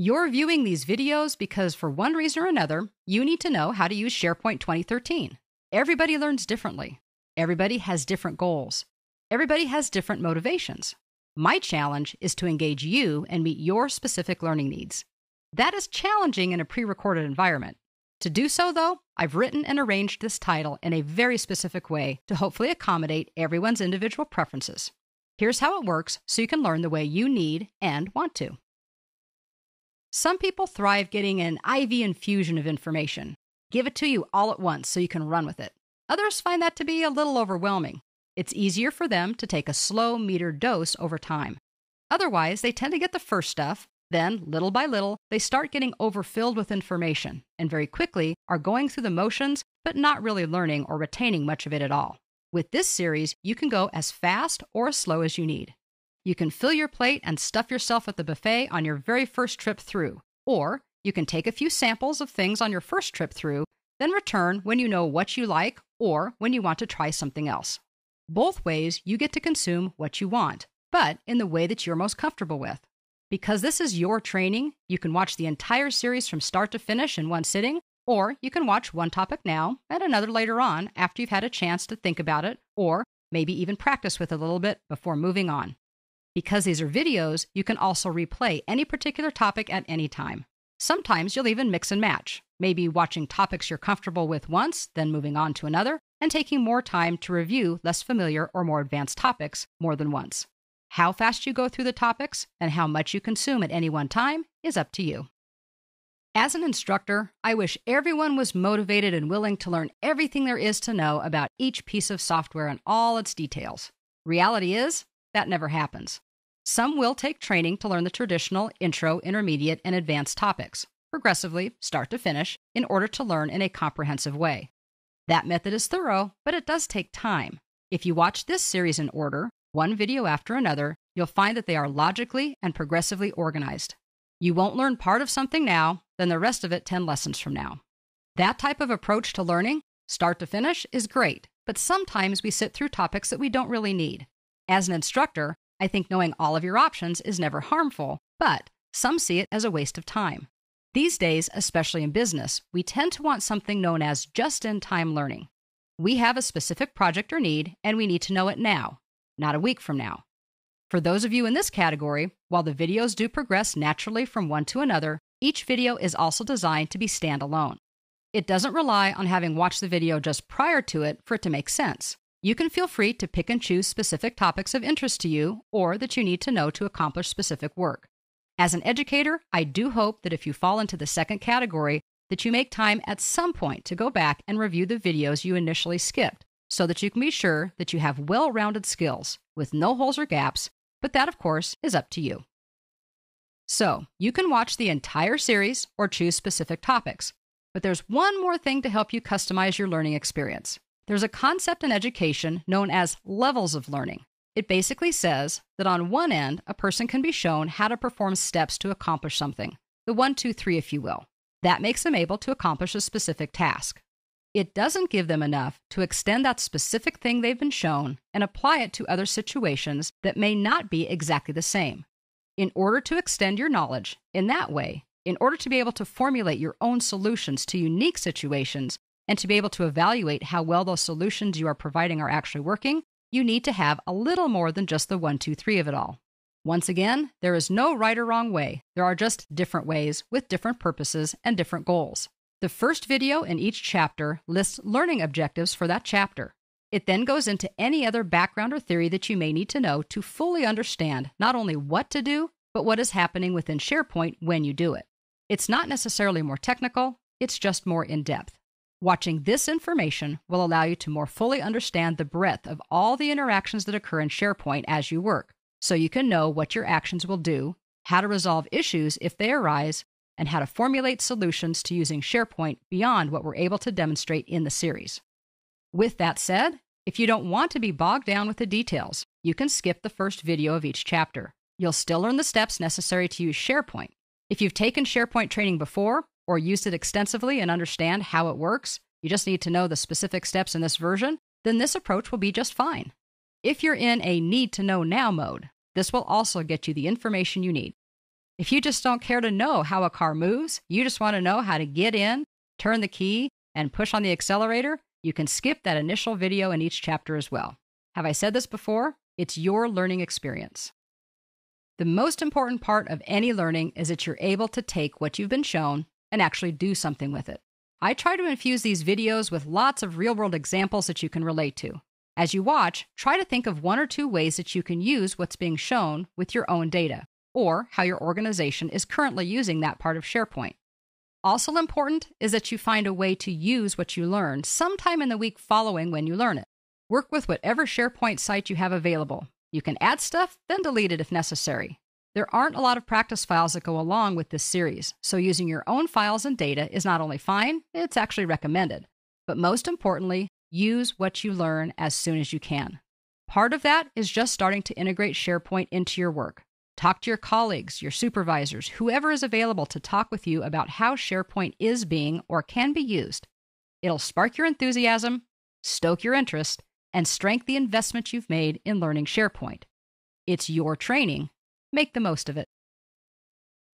You're viewing these videos because for one reason or another, you need to know how to use SharePoint 2013. Everybody learns differently. Everybody has different goals. Everybody has different motivations. My challenge is to engage you and meet your specific learning needs. That is challenging in a pre-recorded environment. To do so, though, I've written and arranged this title in a very specific way to hopefully accommodate everyone's individual preferences. Here's how it works so you can learn the way you need and want to. Some people thrive getting an IV infusion of information. Give it to you all at once so you can run with it. Others find that to be a little overwhelming. It's easier for them to take a slow metered dose over time. Otherwise, they tend to get the first stuff. Then, little by little, they start getting overfilled with information and very quickly are going through the motions but not really learning or retaining much of it at all. With this series, you can go as fast or as slow as you need. You can fill your plate and stuff yourself at the buffet on your very first trip through, or you can take a few samples of things on your first trip through, then return when you know what you like or when you want to try something else. Both ways, you get to consume what you want, but in the way that you're most comfortable with. Because this is your training, you can watch the entire series from start to finish in one sitting, or you can watch one topic now and another later on after you've had a chance to think about it, or maybe even practice with it a little bit before moving on. Because these are videos, you can also replay any particular topic at any time. Sometimes you'll even mix and match, maybe watching topics you're comfortable with once, then moving on to another, and taking more time to review less familiar or more advanced topics more than once. How fast you go through the topics and how much you consume at any one time is up to you. As an instructor, I wish everyone was motivated and willing to learn everything there is to know about each piece of software and all its details. Reality is, that never happens. Some will take training to learn the traditional intro, intermediate, and advanced topics, progressively, start to finish, in order to learn in a comprehensive way. That method is thorough, but it does take time. If you watch this series in order, one video after another, you'll find that they are logically and progressively organized. You won't learn part of something now, then the rest of it 10 lessons from now. That type of approach to learning, start to finish, is great, but sometimes we sit through topics that we don't really need. As an instructor, I think knowing all of your options is never harmful, but some see it as a waste of time. These days, especially in business, we tend to want something known as just-in-time learning. We have a specific project or need, and we need to know it now, not a week from now. For those of you in this category, while the videos do progress naturally from one to another, each video is also designed to be standalone. It doesn't rely on having watched the video just prior to it for it to make sense. You can feel free to pick and choose specific topics of interest to you or that you need to know to accomplish specific work. As an educator, I do hope that if you fall into the second category, that you make time at some point to go back and review the videos you initially skipped, so that you can be sure that you have well-rounded skills with no holes or gaps, but that, of course, is up to you. So, you can watch the entire series or choose specific topics, but there's one more thing to help you customize your learning experience. There's a concept in education known as levels of learning. It basically says that on one end, a person can be shown how to perform steps to accomplish something, the 1, 2, 3, if you will. That makes them able to accomplish a specific task. It doesn't give them enough to extend that specific thing they've been shown and apply it to other situations that may not be exactly the same. In order to extend your knowledge in that way, in order to be able to formulate your own solutions to unique situations and to be able to evaluate how well those solutions you are providing are actually working, you need to have a little more than just the 1, 2, 3 of it all. Once again, there is no right or wrong way. There are just different ways with different purposes and different goals. The first video in each chapter lists learning objectives for that chapter. It then goes into any other background or theory that you may need to know to fully understand not only what to do, but what is happening within SharePoint when you do it. It's not necessarily more technical, it's just more in-depth. Watching this information will allow you to more fully understand the breadth of all the interactions that occur in SharePoint as you work, so you can know what your actions will do, how to resolve issues if they arise, and how to formulate solutions to using SharePoint beyond what we're able to demonstrate in the series. With that said, if you don't want to be bogged down with the details, you can skip the first video of each chapter. You'll still learn the steps necessary to use SharePoint. If you've taken SharePoint training before, or used it extensively and understand how it works, you just need to know the specific steps in this version, then this approach will be just fine. If you're in a need-to-know-now mode, this will also get you the information you need. If you just don't care to know how a car moves, you just want to know how to get in, turn the key, and push on the accelerator, you can skip that initial video in each chapter as well. Have I said this before? It's your learning experience. The most important part of any learning is that you're able to take what you've been shown and actually do something with it. I try to infuse these videos with lots of real-world examples that you can relate to. As you watch, try to think of 1 or 2 ways that you can use what's being shown with your own data, or how your organization is currently using that part of SharePoint. Also important is that you find a way to use what you learned sometime in the week following when you learn it. Work with whatever SharePoint site you have available. You can add stuff, then delete it if necessary. There aren't a lot of practice files that go along with this series, so using your own files and data is not only fine, it's actually recommended. But most importantly, use what you learn as soon as you can. Part of that is just starting to integrate SharePoint into your work. Talk to your colleagues, your supervisors, whoever is available to talk with you about how SharePoint is being or can be used. It'll spark your enthusiasm, stoke your interest, and strengthen the investment you've made in learning SharePoint. It's your training. Make the most of it.